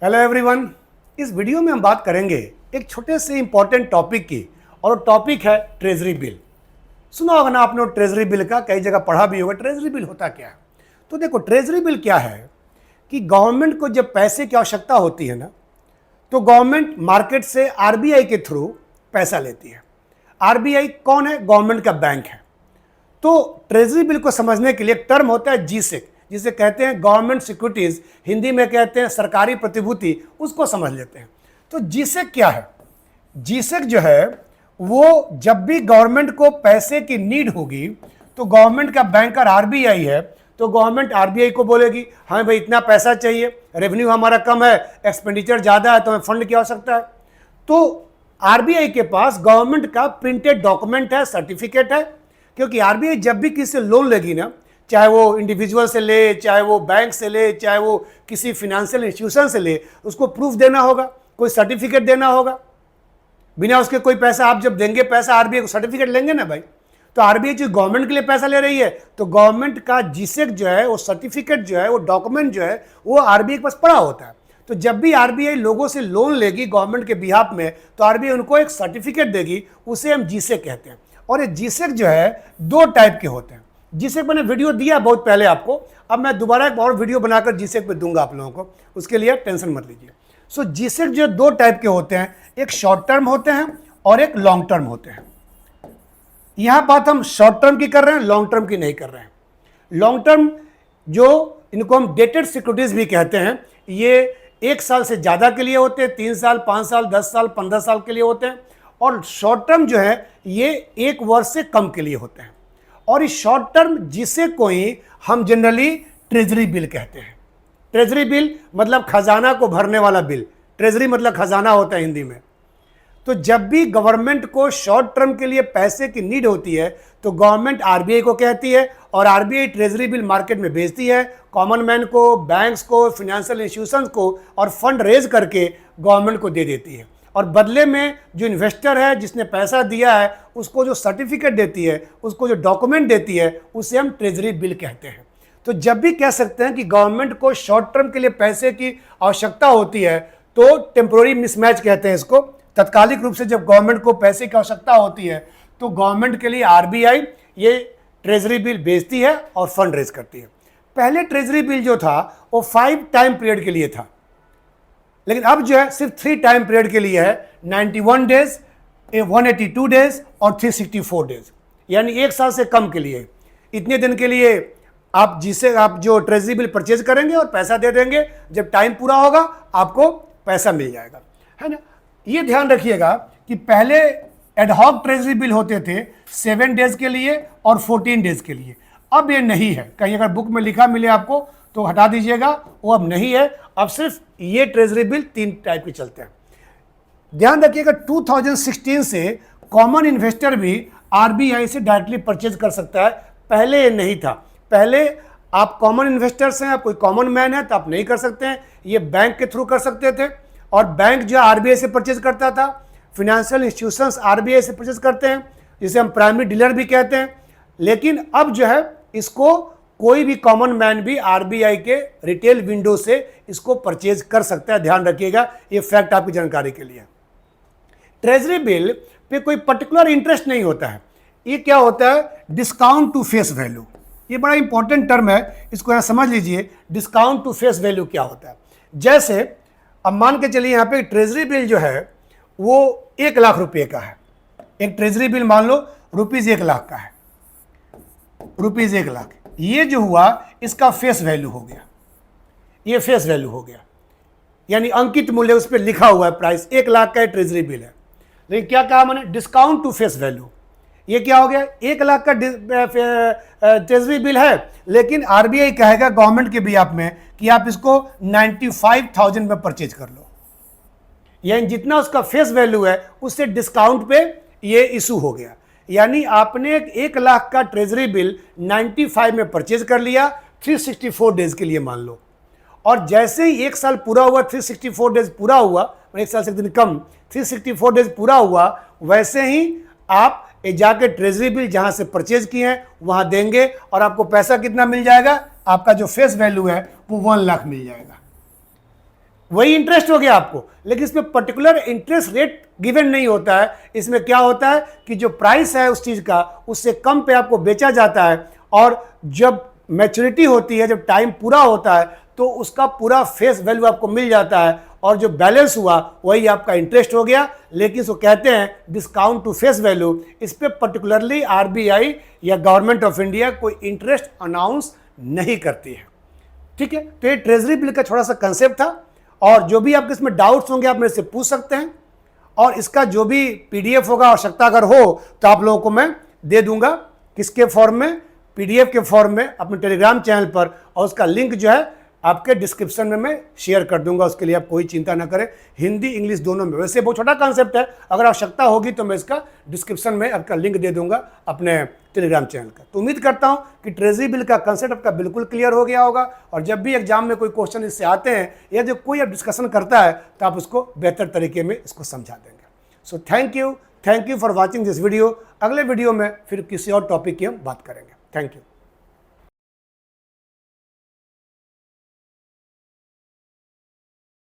Hello everyone. इस video में हम बात करेंगे एक छोटे से इंपॉर्टेंट टॉपिक की, और टॉपिक है ट्रेजरी बिल। सुना होगा ना आपने ट्रेजरी बिल का, कई जगह पढ़ा भी होगा। ट्रेजरी बिल होता क्या है? तो देखो, ट्रेजरी बिल क्या है कि गवर्नमेंट को जब पैसे की आवश्यकता होती है ना, तो गवर्नमेंट मार्केट से आरबीआई के थ्रू पैसा लेती है। आरबीआई कौन है? गवर्नमेंट का बैंक है। तो ट्रेजरी बिल को समझने के लिए एक टर्म होता है जीसेक, जिसे कहते हैं गवर्नमेंट सिक्योरिटीज, हिंदी में कहते हैं सरकारी प्रतिभूति। उसको समझ लेते हैं। तो जीसेक क्या है? जीसेक जो है वो जब भी गवर्नमेंट को पैसे की नीड होगी, तो गवर्नमेंट का बैंकर आरबीआई है, तो गवर्नमेंट आरबीआई को बोलेगी हमें भाई इतना पैसा चाहिए, रेवेन्यू हमारा कम है, एक्सपेंडिचर ज़्यादा है, तो हमें फंड की आवश्यकता है। तो आरबीआई के पास गवर्नमेंट का प्रिंटेड डॉक्यूमेंट है, सर्टिफिकेट है। क्योंकि आरबीआई जब भी किसी से लोन लेगी ना, चाहे वो इंडिविजुअल से ले, चाहे वो बैंक से ले, चाहे वो किसी फिनेंशियल इंस्टीट्यूशन से ले, उसको प्रूफ देना होगा, कोई सर्टिफिकेट देना होगा। बिना उसके कोई पैसा, आप जब देंगे पैसा आरबीआई को, सर्टिफिकेट लेंगे ना भाई। तो आरबीआई जो गवर्नमेंट के लिए पैसा ले रही है, तो गवर्नमेंट का जीसेक जो है, वो सर्टिफिकेट जो है, वो डॉक्यूमेंट जो है, वो आरबीआई के पास पड़ा होता है। तो जब भी आरबीआई लोगों से लोन लेगी गवर्नमेंट के बिहाफ में, तो आरबीआई उनको एक सर्टिफिकेट देगी, उसे हम जीसेक कहते हैं। और ये जीसेक जो है दो टाइप के होते हैं। जीसेक मैंने वीडियो दिया बहुत पहले आपको, अब मैं दोबारा एक और वीडियो बनाकर जीसेक पे दूंगा आप लोगों को, उसके लिए टेंशन मत लीजिए। सो जीसेक जो दो टाइप के होते हैं, एक शॉर्ट टर्म होते हैं और एक लॉन्ग टर्म होते हैं। यहां बात हम शॉर्ट टर्म की कर रहे हैं, लॉन्ग टर्म की नहीं कर रहे हैं। लॉन्ग टर्म जो इनको हम डेटेड सिक्योरिटीज भी कहते हैं, ये 1 साल से ज़्यादा के लिए होते हैं, 3 साल, 5 साल, 10 साल, 15 साल के लिए होते हैं। और शॉर्ट टर्म जो है ये 1 वर्ष से कम के लिए होते हैं। और इस शॉर्ट टर्म जिसे कोई हम जनरली ट्रेजरी बिल कहते हैं। ट्रेजरी बिल मतलब खजाना को भरने वाला बिल। ट्रेजरी मतलब खजाना होता है हिंदी में। तो जब भी गवर्नमेंट को शॉर्ट टर्म के लिए पैसे की नीड होती है, तो गवर्नमेंट आरबीआई को कहती है, और आरबीआई ट्रेजरी बिल मार्केट में बेचती है, कॉमन मैन को, बैंक्स को, फिनेंशियल इंस्टीट्यूशंस को, और फंड रेज करके गवर्नमेंट को दे देती है। और बदले में जो इन्वेस्टर है, जिसने पैसा दिया है, उसको जो सर्टिफिकेट देती है, उसको जो डॉक्यूमेंट देती है, उसे हम ट्रेजरी बिल कहते हैं। तो जब भी कह सकते हैं कि गवर्नमेंट को शॉर्ट टर्म के लिए पैसे की आवश्यकता होती है, तो टेम्पोररी मिसमैच कहते हैं इसको। तत्कालिक रूप से जब गवर्नमेंट को पैसे की आवश्यकता होती है, तो गवर्नमेंट के लिए आरबीआई ये ट्रेजरी बिल बेचती है और फंड रेज करती है। पहले ट्रेजरी बिल जो था वो 5 टाइम पीरियड के लिए था, लेकिन अब जो है सिर्फ 3 टाइम पीरियड के लिए है, 91 डेज, 182 डेज और 364 डेज, यानी 1 साल से कम के लिए। इतने दिन के लिए आप जो ट्रेजरी बिल परचेज करेंगे और पैसा दे देंगे, जब टाइम पूरा होगा आपको पैसा मिल जाएगा, है ना। ये ध्यान रखिएगा कि पहले एडहॉक ट्रेजरी बिल होते थे 7 डेज के लिए और 14 डेज के लिए। अब ये नहीं है। कहीं अगर बुक में लिखा मिले आपको तो हटा दीजिएगा, वो अब नहीं है। अब सिर्फ ये ट्रेजरी बिल 3 टाइप के चलते हैं। ध्यान रखिएगा 2016 से कॉमन इन्वेस्टर भी आरबीआई से डायरेक्टली परचेज कर सकता है। पहले ये नहीं था। पहले आप कॉमन इन्वेस्टर्स हैं, आप कोई कॉमन मैन है, तो आप नहीं कर सकते हैं। ये बैंक के थ्रू कर सकते थे, और बैंक जो आरबीआई से परचेज करता था। फिनेंशियल इंस्टीट्यूशंस आरबीआई से परचेज करते हैं, जिसे हम प्राइमरी डीलर भी कहते हैं। लेकिन अब जो है इसको कोई भी कॉमन मैन भी आरबीआई के रिटेल विंडो से इसको परचेज कर सकता है। ध्यान रखिएगा, ये फैक्ट आपकी जानकारी के लिए। ट्रेजरी बिल पे कोई पर्टिकुलर इंटरेस्ट नहीं होता है। ये क्या होता है? Discount to face value. ये बड़ा इंपॉर्टेंट टर्म है, इसको यहाँ समझ लीजिए। डिस्काउंट टू फेस वैल्यू क्या होता है? जैसे अब मान के चलिए यहाँ पे ट्रेजरी बिल जो है वो 1 लाख रुपए का है। एक ट्रेजरी बिल मान लो ₹1 लाख का है, ₹1 लाख। ये जो हुआ इसका फेस वैल्यू हो गया, ये फेस वैल्यू हो गया, यानी अंकित मूल्य उस पर लिखा हुआ है, प्राइस 1 लाख का ट्रेजरी बिल है। लेकिन क्या कहा मैंने? Discount to face value. ये क्या हो गया? 1 लाख का ट्रेजरी बिल है, लेकिन आरबीआई कहेगा गवर्नमेंट के बिहाफ में कि आप इसको 95,000 में परचेज कर लो, यानी जितना उसका फेस वैल्यू है उससे डिस्काउंट पे ये इशू हो गया। यानी आपने 1 लाख का ट्रेजरी बिल 95 में परचेज कर लिया, 364 डेज के लिए मान लो। और जैसे ही 1 साल पूरा हुआ, 364 डेज पूरा हुआ, 1 साल से एक दिन कम, 364 डेज पूरा हुआ, वैसे ही आप जाके ट्रेजरी बिल जहां से परचेज किए हैं वहां देंगे, और आपको पैसा कितना मिल जाएगा? आपका जो फेस वैल्यू है वो 1 लाख मिल जाएगा। वही इंटरेस्ट हो गया आपको, लेकिन इसमें पर्टिकुलर इंटरेस्ट रेट गिवन नहीं होता है। इसमें क्या होता है कि जो प्राइस है उस चीज़ का उससे कम पे आपको बेचा जाता है, और जब मैच्योरिटी होती है, जब टाइम पूरा होता है, तो उसका पूरा फेस वैल्यू आपको मिल जाता है, और जो बैलेंस हुआ वही आपका इंटरेस्ट हो गया। लेकिन इसको कहते हैं डिस्काउंट टू फेस वैल्यू। इस पर पर्टिकुलरली आरबीआई या गवर्नमेंट ऑफ इंडिया कोई इंटरेस्ट अनाउंस नहीं करती है। ठीक है, तो ये ट्रेजरी बिल का थोड़ा सा कंसेप्ट था, और जो भी आपके इसमें डाउट्स होंगे आप मेरे से पूछ सकते हैं, और इसका जो भी पीडीएफ होगा आवश्यकता अगर हो तो आप लोगों को मैं दे दूंगा। किसके फॉर्म में? पीडीएफ के फॉर्म में अपने टेलीग्राम चैनल पर, और उसका लिंक जो है आपके डिस्क्रिप्शन में मैं शेयर कर दूंगा। उसके लिए आप कोई चिंता ना करें, हिंदी इंग्लिश दोनों में। वैसे बहुत छोटा कॉन्सेप्ट है, अगर आवश्यकता होगी तो मैं इसका डिस्क्रिप्शन में आपका लिंक दे दूंगा अपने टेलीग्राम चैनल का। तो उम्मीद करता हूं कि ट्रेजरी बिल का कंसेप्ट आपका बिल्कुल क्लियर हो गया होगा, और जब भी एग्जाम में कोई क्वेश्चन इससे आते हैं या जब कोई आप डिस्कशन करता है तो आप उसको बेहतर तरीके में इसको समझा देंगे। So thank you for watching this video. अगले वीडियो में फिर किसी और टॉपिक की हम बात करेंगे। Thank you.